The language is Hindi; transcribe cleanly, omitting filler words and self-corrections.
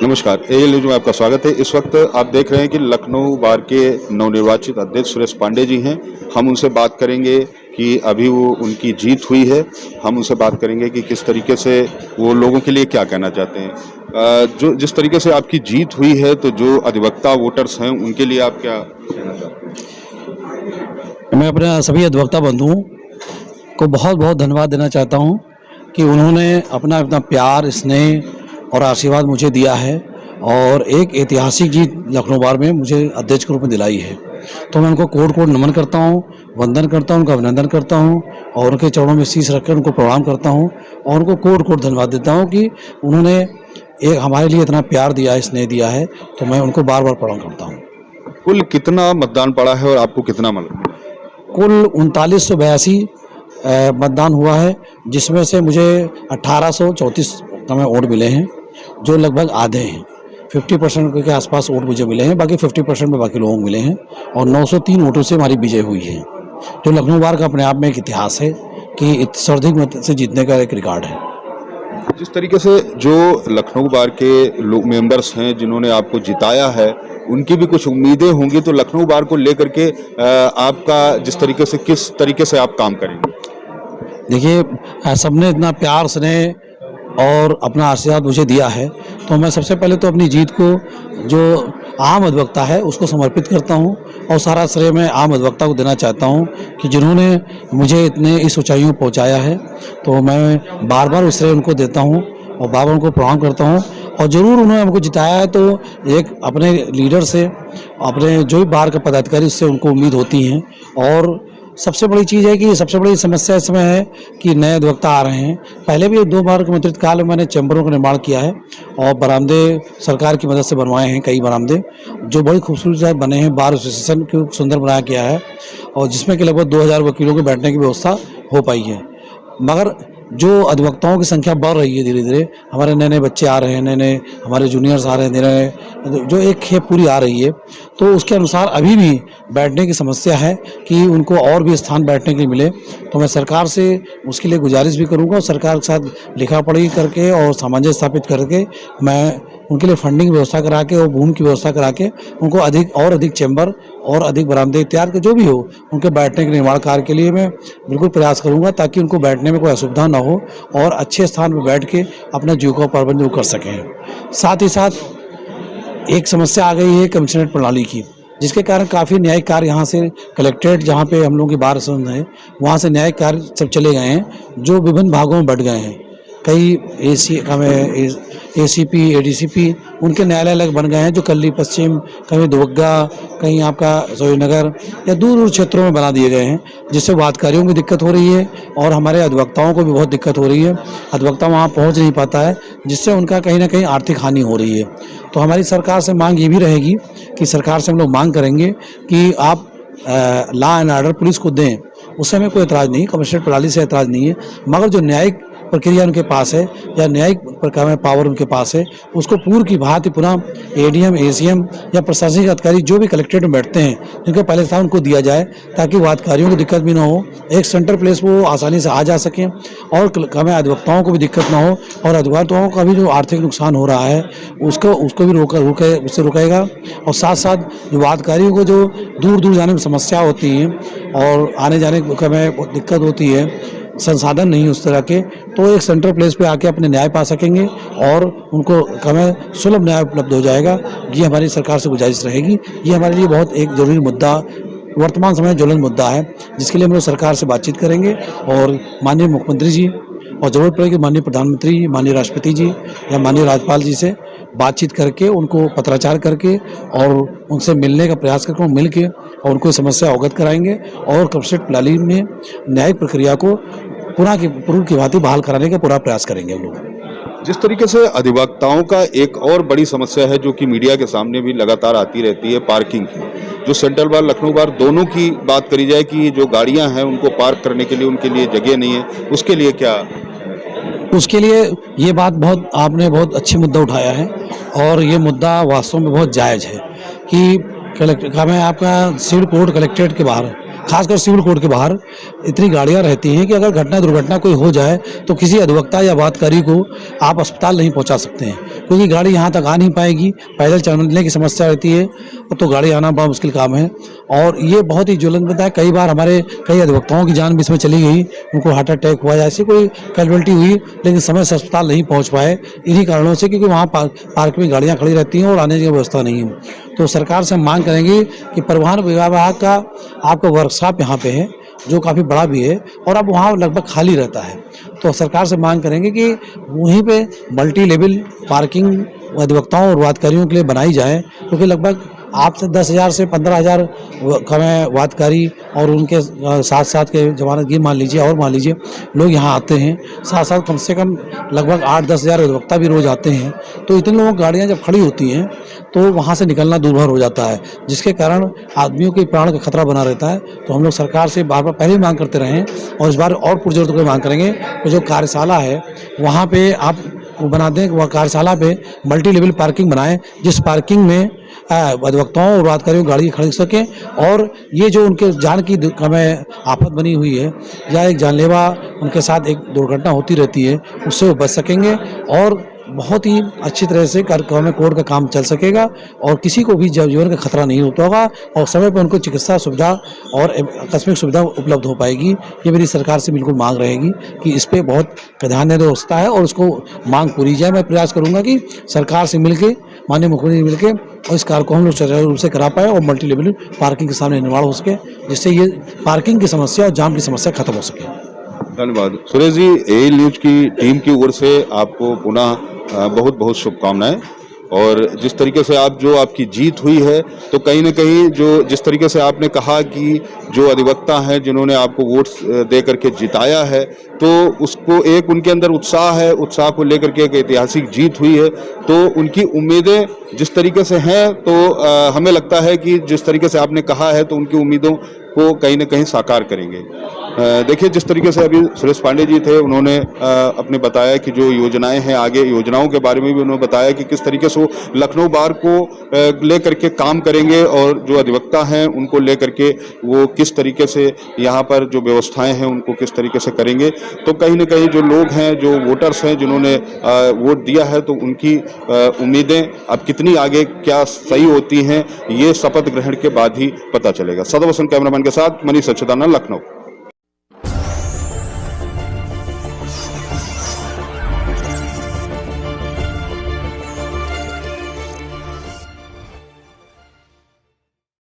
नमस्कार, एएल न्यूज़ में आपका स्वागत है। इस वक्त आप देख रहे हैं कि लखनऊ बार के नवनिर्वाचित अध्यक्ष सुरेश पांडे जी हैं। हम उनसे बात करेंगे कि अभी वो उनकी जीत हुई है। हम उनसे बात करेंगे कि किस तरीके से वो लोगों के लिए क्या कहना चाहते हैं। जो जिस तरीके से आपकी जीत हुई है, तो जो अधिवक्ता वोटर्स हैं, उनके लिए आप क्या कहना चाहते हैं? मैं अपने सभी अधिवक्ता बंधुओं को बहुत-बहुत धन्यवाद देना चाहता हूं कि उन्होंने अपना इतना प्यार, स्नेह और आशीर्वाद मुझे दिया है और एक ऐतिहासिक जीत लखनऊ बार में मुझे अध्यक्ष के रूप में दिलाई है। तो मैं उनको कोटि-कोटि नमन करता हूं, वंदन करता हूं, उनका अभिनंदन करता हूं और उनके चरणों में शीश रखकर उनको प्रणाम करता हूं और उनको कोटि-कोटि धन्यवाद देता हूं कि उन्होंने एक हमारे लिए इतना प्यार दिया है, स्नेह दिया है, तो मैं उनको बार-बार प्रणाम करता हूं। कुल कितना मतदान पड़ा है और आपको कितना मिला? कुल 3982 मतदान हुआ है, जिसमें से मुझे 1834 हमें वोट मिले हैं, जो लगभग आधे हैं। 50% के आसपास वोट मुझे मिले हैं, बाकी 50% में बाकी लोगों को मिले हैं और 903 वोटों से हमारी विजय हुई है, जो लखनऊ बार का अपने आप में एक इतिहास है कि सर्वाधिक मत से जीतने का एक रिकॉर्ड है। जिस तरीके से जो लखनऊ बार के लोग मेंबर्स हैं जिन्होंने आपको जिताया है, उनकी भी कुछ उम्मीदें होंगी, तो लखनऊ बार को लेकर के आपका जिस तरीके से किस तरीके से आप काम करेंगे? देखिए, सबने इतना प्यार, स्नेह और अपना आशीर्वाद मुझे दिया है, तो मैं सबसे पहले तो अपनी जीत को जो आम अधिवक्ता है उसको समर्पित करता हूं और सारा श्रेय मैं आम अधिवक्ता को देना चाहता हूं कि जिन्होंने मुझे इतने इस ऊंचाइयों पहुंचाया है। तो मैं बार-बार उस श्रेय उनको देता हूं और बार-बार उनको प्रणाम करता हूं और ज़रूर उन्होंने हमको जिताया है, तो एक अपने लीडर से, अपने जो भी बार के पदाधिकारी, उससे उनको उम्मीद होती हैं। और सबसे बड़ी चीज़ है कि सबसे बड़ी समस्या इस समय है कि नए अधिवक्ता आ रहे हैं। पहले भी 2 बार के मंत्रित्व काल में मैंने चैम्बरों का निर्माण किया है और बरामदे सरकार की मदद से बनवाए हैं, कई बरामदे जो बड़ी खूबसूरत बने हैं। बार एसोसिएशन को सुंदर बनाया गया है और जिसमें कि लगभग 2000 वकीलों के बैठने की व्यवस्था हो पाई है। मगर जो अधिवक्ताओं की संख्या बढ़ रही है धीरे-धीरे, हमारे नए-नए बच्चे आ रहे हैं, नए-नए हमारे जूनियर्स आ रहे हैं, नए-नए जो एक खेप पूरी आ रही है, तो उसके अनुसार अभी भी बैठने की समस्या है कि उनको और भी स्थान बैठने के लिए मिले। तो मैं सरकार से उसके लिए गुजारिश भी करूँगा और सरकार के साथ लिखा-पढ़ी करके और सामंजस्य स्थापित करके मैं उनके लिए फंडिंग की व्यवस्था करा के और भूमि की व्यवस्था करा के उनको अधिक चैम्बर और अधिक बरामदे इत्यादि जो भी हो, उनके बैठने के निर्माण कार्य के लिए मैं बिल्कुल प्रयास करूँगा ताकि उनको बैठने में कोई असुविधा ना हो और अच्छे स्थान पर बैठ के अपना जीविकोपार्जन कर सकें। साथ ही साथ एक समस्या आ गई है कमिश्नरेट प्रणाली की, जिसके कारण काफ़ी न्यायिक कार्य यहाँ से कलेक्ट्रेट, जहाँ पे हम लोगों की बार संघ है, वहाँ से न्यायिक कार्य सब चले गए हैं, जो विभिन्न भागों में बँट गए हैं। कई एसीपी, एडीसीपी उनके न्यायालय अलग बन गए हैं, जो कल्ली पश्चिम, कहीं दुबग्गा, कहीं आपका सोहीनगर या दूर-दूर क्षेत्रों में बना दिए गए हैं, जिससे वादकारियों की दिक्कत हो रही है और हमारे अधिवक्ताओं को भी बहुत दिक्कत हो रही है। अधिवक्ता वहाँ पहुँच नहीं पाता है, जिससे उनका कहीं न कहीं आर्थिक हानि हो रही है। तो हमारी सरकार से मांग ये भी रहेगी कि सरकार से हम लोग मांग करेंगे कि आप लॉ एंड ऑर्डर पुलिस को दें, उससे हमें कोई एतराज़ नहीं, कमिश्नरेट प्रणाली से एतराज़ नहीं है, मगर जो न्यायिक प्रक्रिया उनके पास है या न्यायिक प्रकार में पावर उनके पास है, उसको पूर्व की भांति पुनः एडीएम, एसीएम या प्रशासनिक अधिकारी जो भी कलेक्ट्रेट में बैठते हैं, जिनका पहले स्थान उनको दिया जाए, ताकि वादकारियों को दिक्कत भी ना हो, एक सेंटर प्लेस वो आसानी से आ जा सकें और हमें अधिवक्ताओं को भी दिक्कत ना हो और अधिवक्ताओं का भी जो आर्थिक नुकसान हो रहा है उसको भी उससे रुकेगा। और साथ साथ जो वादकारियों को जो दूर दूर जाने में समस्या होती है और आने जाने में दिक्कत होती है, संसाधन नहीं उस तरह के, तो एक सेंट्रल प्लेस पे आके अपने न्याय पा सकेंगे और उनको हमें सुलभ न्याय उपलब्ध हो जाएगा। ये हमारी सरकार से गुजारिश रहेगी। ये हमारे लिए बहुत एक जरूरी मुद्दा, वर्तमान समय ज्वलंत मुद्दा है, जिसके लिए हम लोग सरकार से बातचीत करेंगे और माननीय मुख्यमंत्री जी और जरूरत पड़ेगी माननीय प्रधानमंत्री जी, माननीय राष्ट्रपति जी या माननीय राज्यपाल जी से बातचीत करके, उनको पत्राचार करके और उनसे मिलने का प्रयास करके, मिल के और उनको समस्या अवगत कराएंगे और कमिश्नरेट प्रणाली में न्यायिक प्रक्रिया को पूर्व की भांति बहाल कराने का पूरा प्रयास करेंगे हम लोग। जिस तरीके से अधिवक्ताओं का एक और बड़ी समस्या है जो कि मीडिया के सामने भी लगातार आती रहती है, पार्किंग की। जो सेंट्रल बार, लखनऊ बार दोनों की बात करी जाए कि जो गाड़ियां हैं उनको पार्क करने के लिए उनके लिए जगह नहीं है, उसके लिए क्या? उसके लिए ये बात आपने बहुत अच्छी मुद्दा उठाया है और ये मुद्दा वास्तव में बहुत जायज़ है कि हमें आपका सिविल कोर्ट कलेक्ट्रेट के बाहर खासकर सिविल कोर्ट के बाहर इतनी गाड़ियां रहती हैं कि अगर घटना दुर्घटना कोई हो जाए तो किसी अधिवक्ता या बातकारी को आप अस्पताल नहीं पहुंचा सकते हैं, क्योंकि गाड़ी यहाँ तक आ नहीं पाएगी। पैदल चलने की समस्या रहती है तो गाड़ी आना बड़ा मुश्किल काम है और ये बहुत ही ज्वलंत है। कई बार हमारे कई अधिवक्ताओं की जान भी इसमें चली गई, उनको हार्ट अटैक हुआ या ऐसी कोई कैजुअल्टी हुई, लेकिन समय से अस्पताल नहीं पहुंच पाए इन्हीं कारणों से, क्योंकि वहाँ पार्क में गाड़ियाँ खड़ी रहती हैं और आने की व्यवस्था नहीं है। तो सरकार से हम मांग करेंगे कि परिवहन विभाग का आपका वर्कशॉप यहाँ पे है जो काफ़ी बड़ा भी है और अब वहाँ लगभग खाली रहता है, तो सरकार से मांग करेंगे कि वहीं पे मल्टी लेवल पार्किंग अधिवक्ताओं और वादकारियों के लिए बनाई जाए, क्योंकि लगभग आपसे 10,000 से 15,000 वादकारी और उनके साथ साथ के जमानतगी मान लीजिए और मान लीजिए लोग यहाँ आते हैं, साथ साथ कम से कम लगभग 8-10,000 अधिवक्ता भी रोज आते हैं। तो इतने लोगों की गाड़ियाँ जब खड़ी होती हैं तो वहाँ से निकलना दूभर हो जाता है, जिसके कारण आदमियों के प्राण का खतरा बना रहता है। तो हम लोग सरकार से बार बार पहले ही मांग करते रहे हैं और इस बार और पुरजोर होकर मांग करेंगे कि जो कार्यशाला है वहाँ पे आप बना दें, वह कार्यशाला पे मल्टी लेवल पार्किंग बनाएं, जिस पार्किंग में अधिवक्ताओं और वादकारियों गाड़ी खड़ी सकें और ये जो उनके जान की हमें आफत बनी हुई है या एक जानलेवा उनके साथ एक दुर्घटना होती रहती है उससे वो बच सकेंगे और बहुत ही अच्छी तरह से में कोर्ट का काम चल सकेगा और किसी को भी जीवन का खतरा नहीं होता होगा और समय पर उनको चिकित्सा सुविधा और आकस्मिक सुविधा उपलब्ध हो पाएगी। ये मेरी सरकार से बिल्कुल मांग रहेगी कि इस पर बहुत ध्यान देने की आवश्यकता है और उसको मांग पूरी जाए। मैं प्रयास करूंगा कि सरकार से मिलके माननीय मुख्यमंत्री मिलके और इस कार्य को हम लोग सुचारू रूप से करा पाए और मल्टी लेवल पार्किंग के सामने निर्माण हो सके, जिससे ये पार्किंग की समस्या और जाम की समस्या खत्म हो सके। धन्यवाद सुरेश जी। ए न्यूज की टीम की ओर से आपको पुनः बहुत बहुत शुभकामनाएं। और जिस तरीके से जो आपकी जीत हुई है, तो कहीं ना कहीं जिस तरीके से आपने कहा कि जो अधिवक्ता हैं जिन्होंने आपको वोट दे करके जिताया है, तो उसको एक उनके अंदर उत्साह है, उत्साह को लेकर के एक ऐतिहासिक जीत हुई है। तो उनकी उम्मीदें जिस तरीके से हैं, तो हमें लगता है कि जिस तरीके से आपने कहा है तो उनकी उम्मीदों को कहीं ना कहीं साकार करेंगे। देखिए, जिस तरीके से अभी सुरेश पांडे जी थे, उन्होंने अपने बताया कि जो योजनाएं हैं, आगे योजनाओं के बारे में भी उन्होंने बताया कि किस तरीके से वो लखनऊ बार को लेकर के काम करेंगे और जो अधिवक्ता हैं उनको लेकर के वो किस तरीके से यहाँ पर जो व्यवस्थाएं हैं उनको किस तरीके से करेंगे। तो कहीं ना कहीं जो लोग हैं, जो वोटर्स हैं जिन्होंने वोट दिया है, तो उनकी उम्मीदें अब कितनी आगे क्या सही होती हैं, ये शपथ ग्रहण के बाद ही पता चलेगा। सदा वसन कैमरामैन के साथ मनीष सच्चिदानंद, लखनऊ।